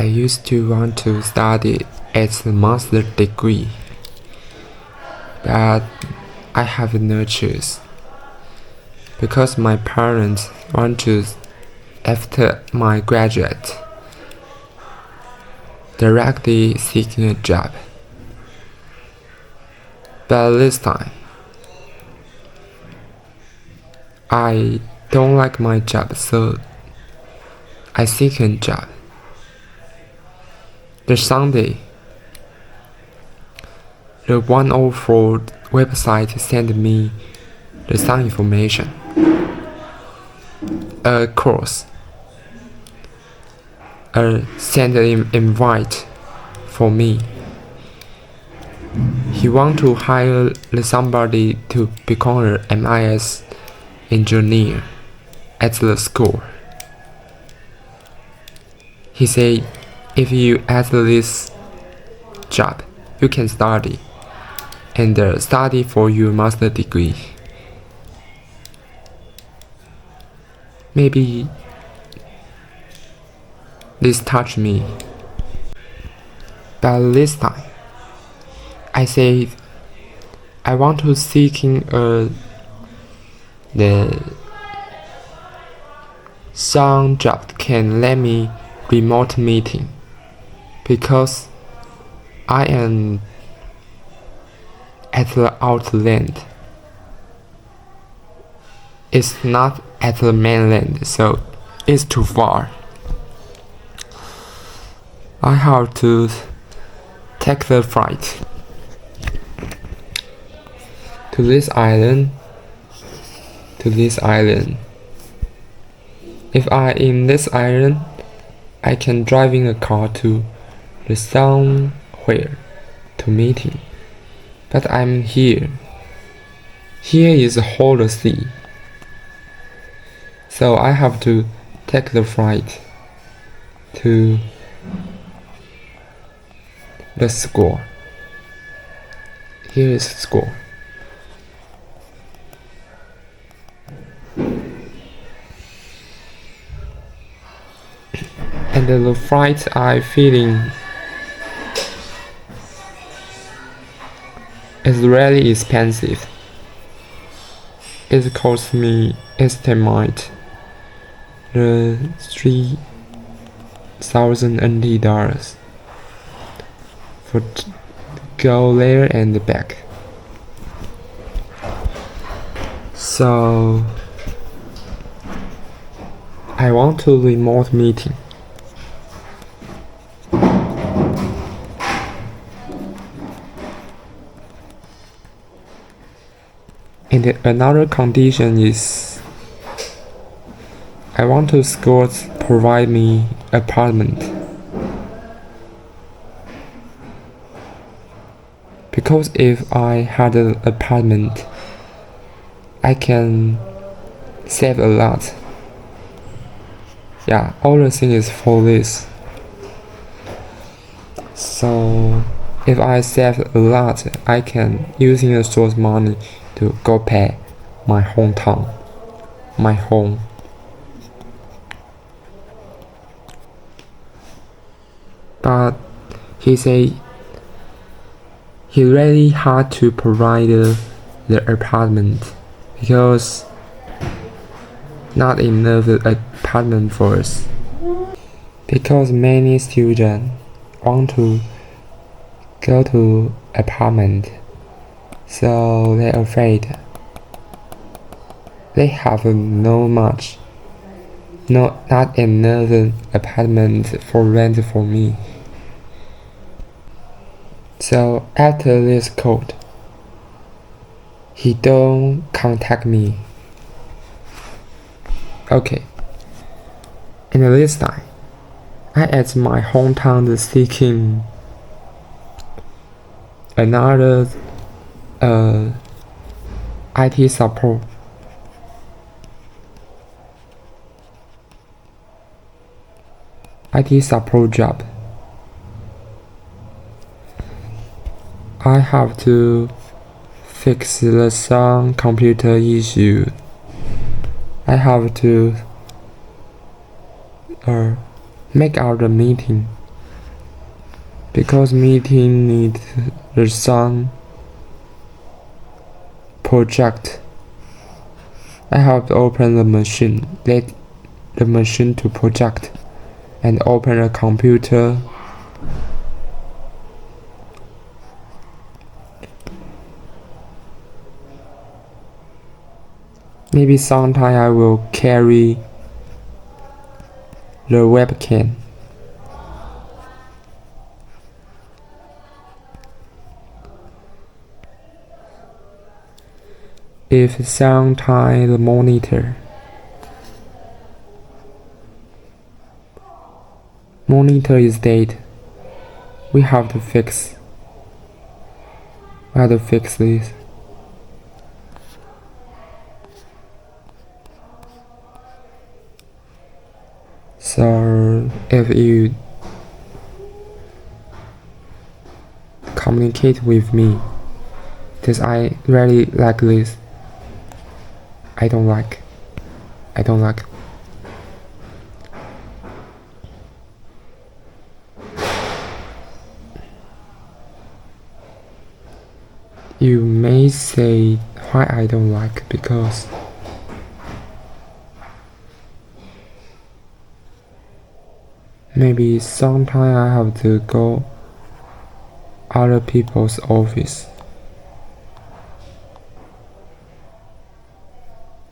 I used to want to study at the master's degree, but I have no choice because my parents want to, after my graduate, directly seeking a job. But this time, I don't like my job, so I seek a job. The Sunday, the 104 website sent me some information, a course, sent an invite for me. He want to hire somebody to become an MIS engineer at the school. He said, if you at this job, you can study and study for your master degree. Maybe this touched me. But this time, I said I want to seeking some job can let me remote meeting because I am at the outland. It's not at the mainland, so it's too far. I have to take the flight to this island. If I in this island, I can driving a car to the somewhere to meeting. But I'm here. Here is a whole sea. So I have to take the flight to the school. Here is school. And the flight I feeling is really expensive. It cost me estimate the 3,000 NT dollars for go there and back. So I want to remote meeting. And another condition is I want to school provide me apartment. Because if I had an apartment, I can save a lot. Yeah, all the thing is for this. So if I save a lot, I can using the source money to go pay my hometown, my home. But he say he really hard to provide the apartment because not enough apartment for us. Because many students want to go to apartment, so they're afraid. They have not enough apartment for rent for me. So after this code, he don't contact me. Okay. And this time, I at my hometown seeking another IT support. IT support job. I have to fix some computer issue. I have to make out the meeting because meeting needs the sun project. I have to open the machine, let the machine to project, and open the computer. Maybe sometime I will carry the webcam. If sometime the monitor is dead, we have to fix this. So if you communicate with me, because I really like this. I don't like. You may say why I don't like, because maybe sometime I have to go other people's office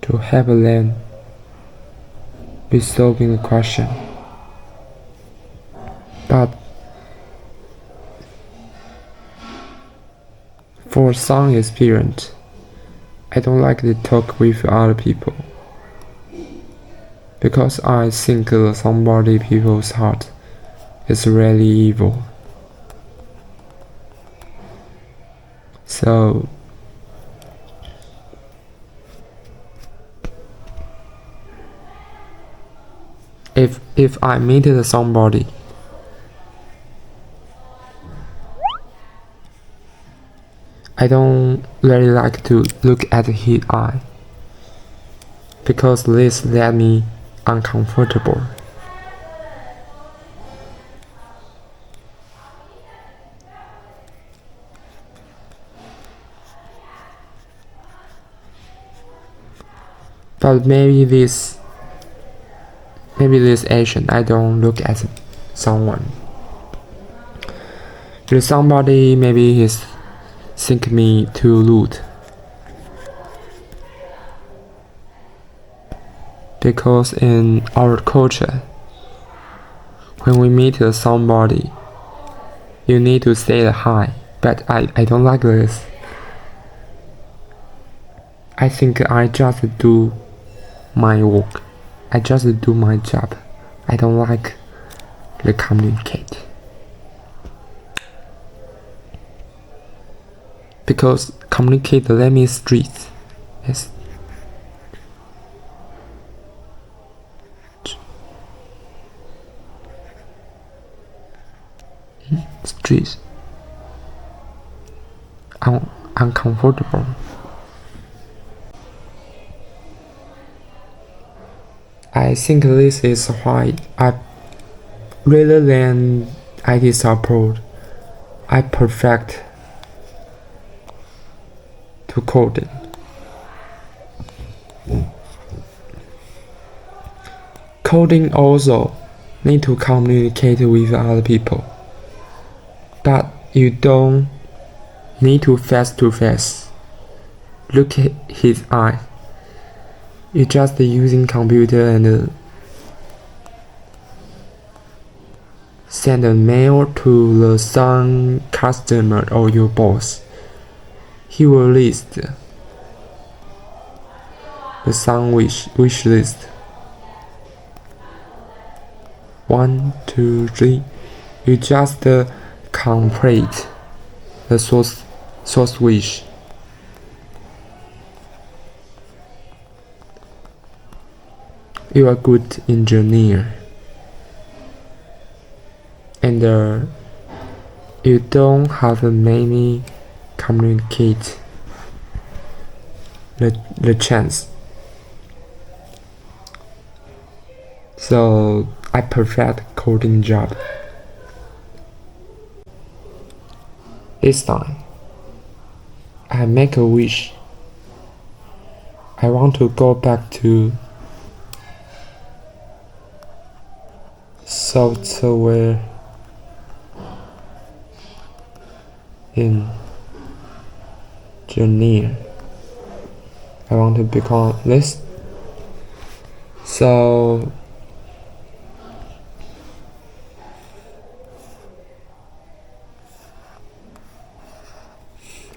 to help them with solving the question. But for some experience, I don't like to talk with other people, because I think somebody people's heart is really evil. So if I meet somebody, I don't really like to look at his eye, because this let me uncomfortable. But maybe this action, I don't look at someone. With somebody, maybe he's think me too rude, because in our culture, when we meet somebody, you need to say hi. But I don't like this. I think I just do my work. I just do my job. I don't like the communicate. Because communicate let me street. Yes. Street. Uncomfortable. I think this is why rather than IT support, I perfect to coding. Coding also need to communicate with other people, but you don't need to face. Look at his eye. You just using computer and send a mail to the some customer or your boss. He will list the some wish list. 1, 2, 3. You just complete the source wish. You are a good engineer, and you don't have many communicate the chance. So I prefer coding job. This time, I make a wish. I want to go back to software engineer. I want to become this. So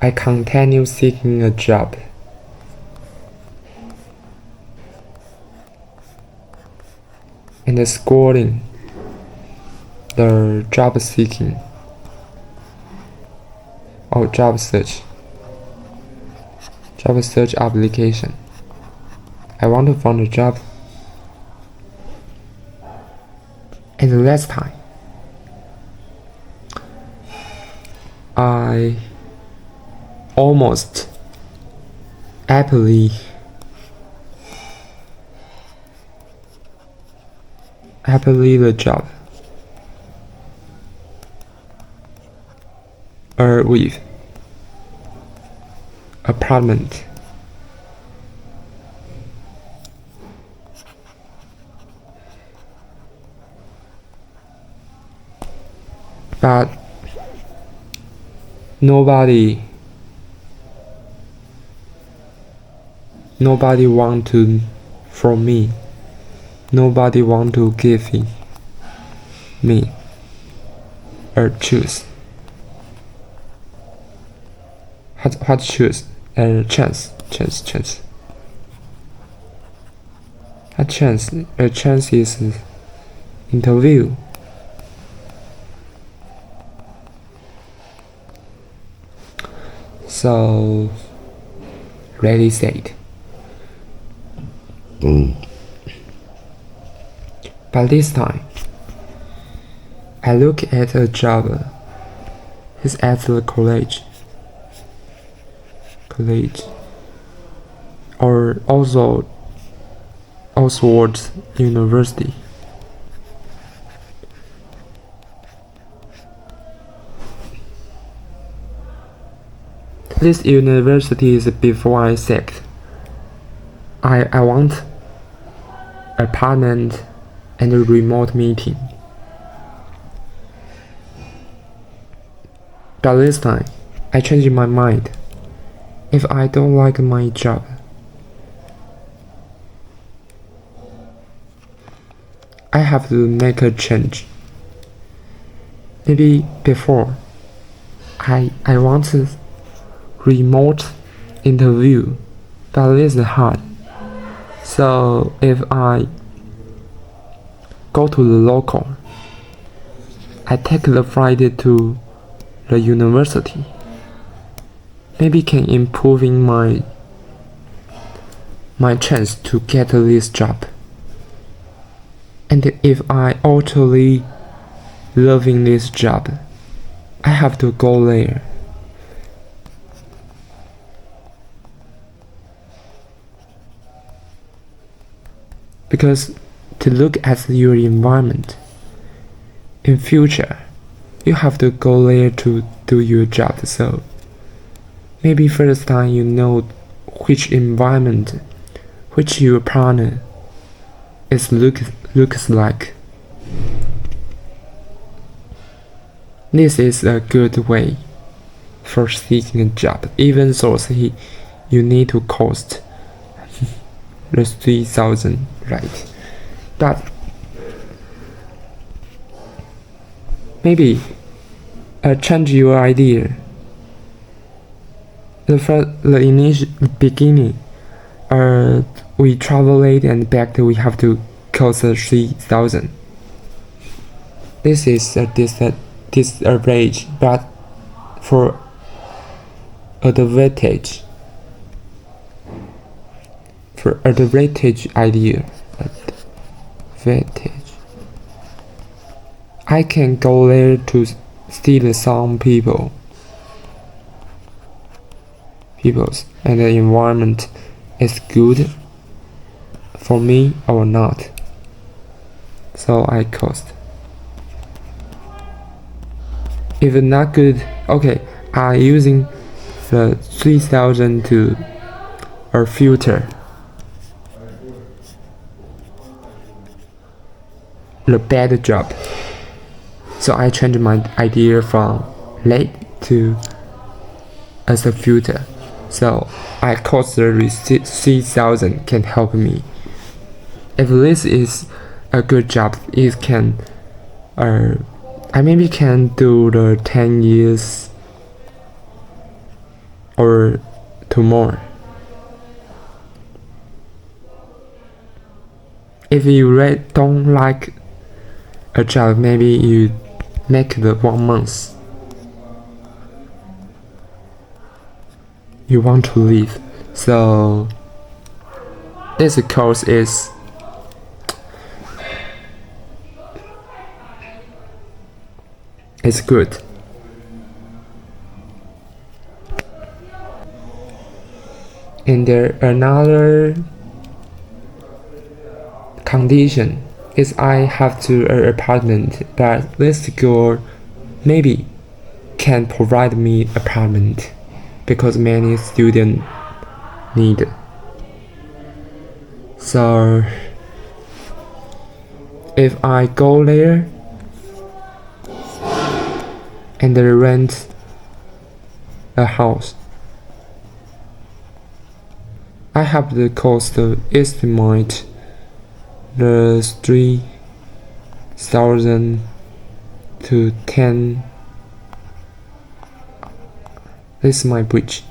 I continue seeking a job. And scrolling the job seeking or job search application. I want to find a job. And the last time, I almost happily the job or with apartment. But nobody want to from me. Nobody want to give me or choose. What choose? Chance. A chance is interview. So, ready, set. But this time, I look at a job. It's at the college, or also Oxford University. This university is before I sacked. I want apartment and a remote meeting. But this time, I changed my mind. If I don't like my job, I have to make a change. Maybe before, I want a remote interview, but it's hard. So if I go to the local, I take the flight to the university. Maybe can improving my chance to get this job. And if I totally loving this job, I have to go there. Because to look at your environment, in future, you have to go there to do your job. So maybe first time you know which environment, which your partner is looks like. This is a good way for seeking a job, even though you need to cost the 3,000, right? But maybe change your idea. The initial beginning, we travel late and back we have to cost 3,000. This is a disadvantage, but for advantage. For advantage idea, I can go there to steal some people's and the environment is good for me or not. So I cost. If not good, okay, are using the 3000 to a filter. The bad job. So I changed my idea from late to as a filter. So I cost the 3000 can help me. If this is a good job, it can I maybe can do the 10 years or two more. If you don't like a job, maybe you make the 1 month. You want to leave. So this course is good. And there another condition is I have to an apartment, but this school maybe can provide me apartment because many students need. So if I go there and rent a house, I have the cost estimate the 3000 to 10. This is my bridge.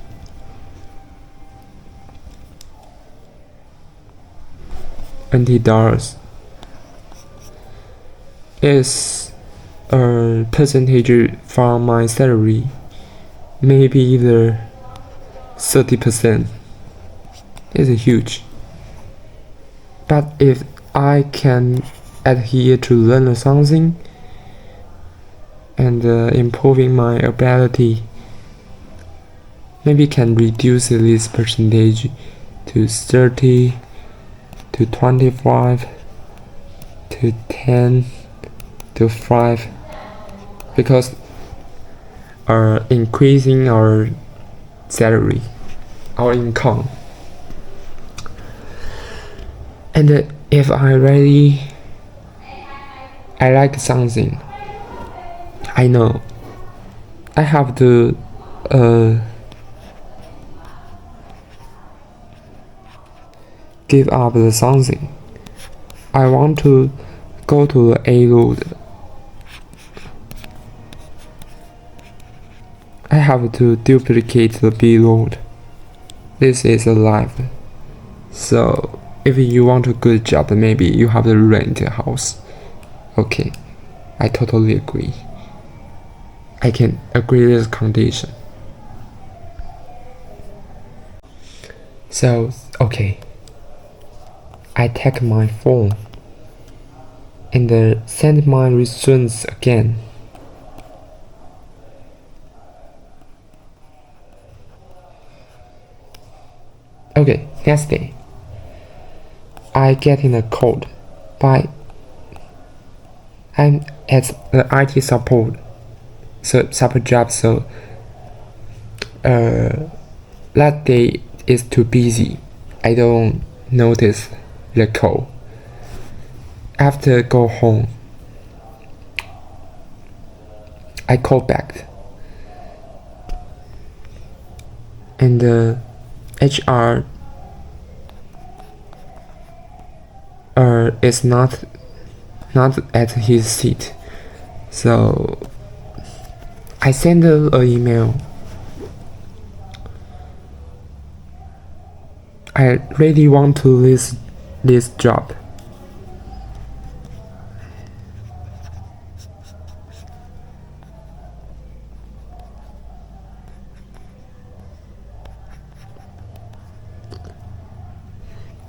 $20 is a percentage from my salary, maybe either 30%. It's huge. But if I can adhere to learn something and improving my ability, maybe can reduce this percentage to 30 to 25 to 10 to 5, because increasing our salary, our income. And if I like something, I know I have to give up the something. I want to go to the A road. I have to duplicate the B road. This is a life. So if you want a good job, maybe you have to rent a house. Okay, I totally agree. I can agree with this condition. So, okay, I take my phone and send my resumes again. Okay, next day, I get in a call by I'm at the IT support job, so that day is too busy. I don't notice the call. After go home, I call back, and HR is not at his seat, so I send an email. I really want to list this job.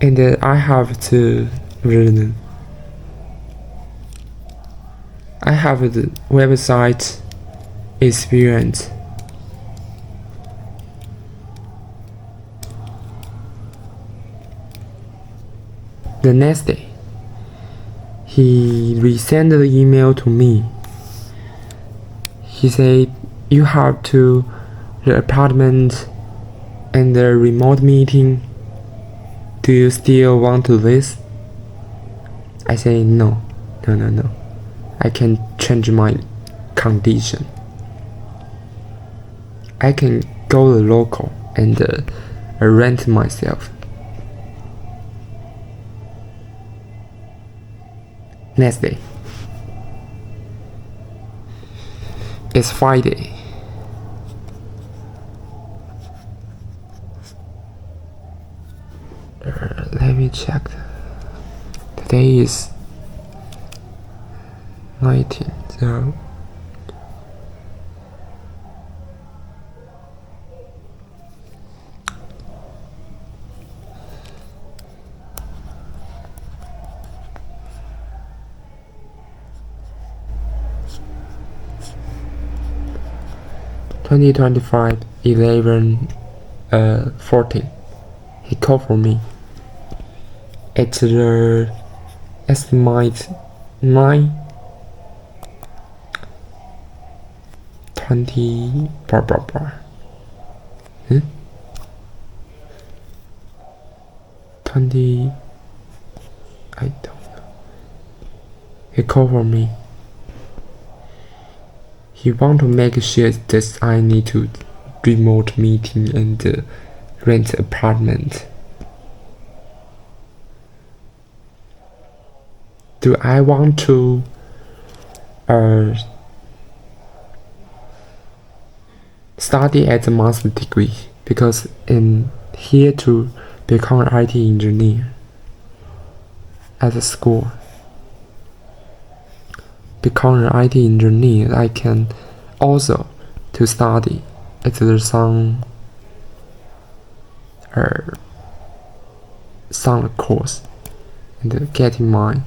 And I have to learn. I have the website experience. The next day, he resent the email to me. He said, you have to the apartment and the remote meeting. Do you still want to this? I say no. I can change my condition. I can go to local and rent myself. Next day. It's Friday. Let me check. Today is 19, so (2025) 11:14. He called for me. It's the estimate 9:20 blah blah blah. 20. I don't know. He called for me. He want to make sure that I need to remote meeting and rent apartment. Do I want to study at the master degree? Because I'm here to become an IT engineer at the school. Become an IT engineer, I can also to study at some course and getting my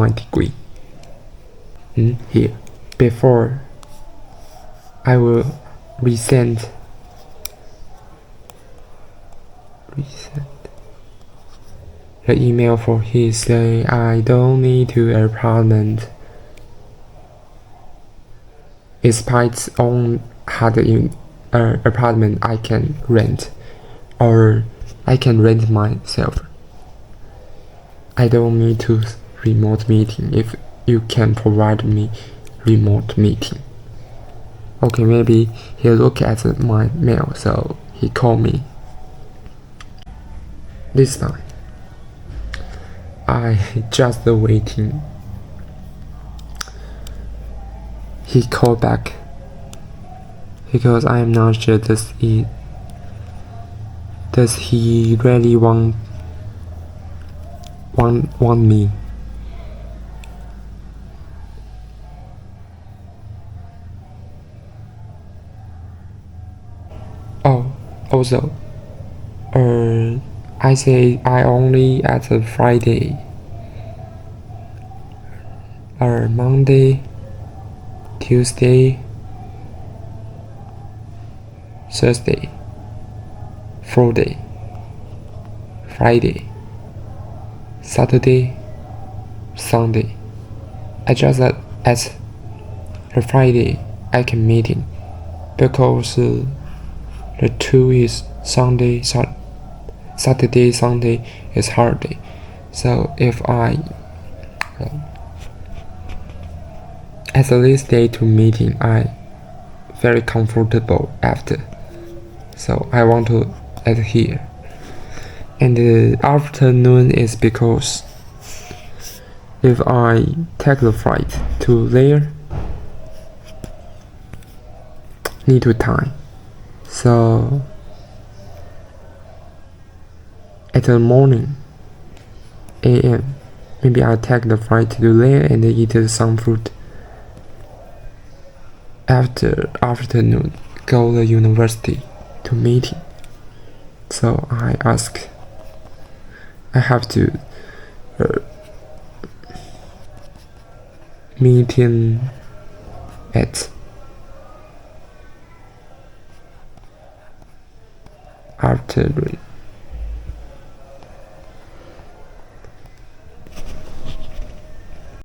degree here. Before I will resend the email for he say I don't need to apartment. Despite own had apartment I can rent, or I can rent myself. I don't need to remote meeting if you can provide me remote meeting. Okay, maybe he look at my mail, so he called me. This time I just waiting. He called back because I am not sure does he really want me. Oh, also, I say I only at a Friday, or Monday, Tuesday, Thursday, Friday, Saturday, Sunday. I just at the Friday I can meeting because the two is Sunday, Saturday, Sunday is holiday. So if I at the least day to meeting, I very comfortable after. So I want to add here. And the afternoon is because if I take the flight to there, need to time. So at the morning, AM, maybe I take the flight to there and eat some food. After afternoon, go to university to meeting. So I ask, I have to meeting at afternoon.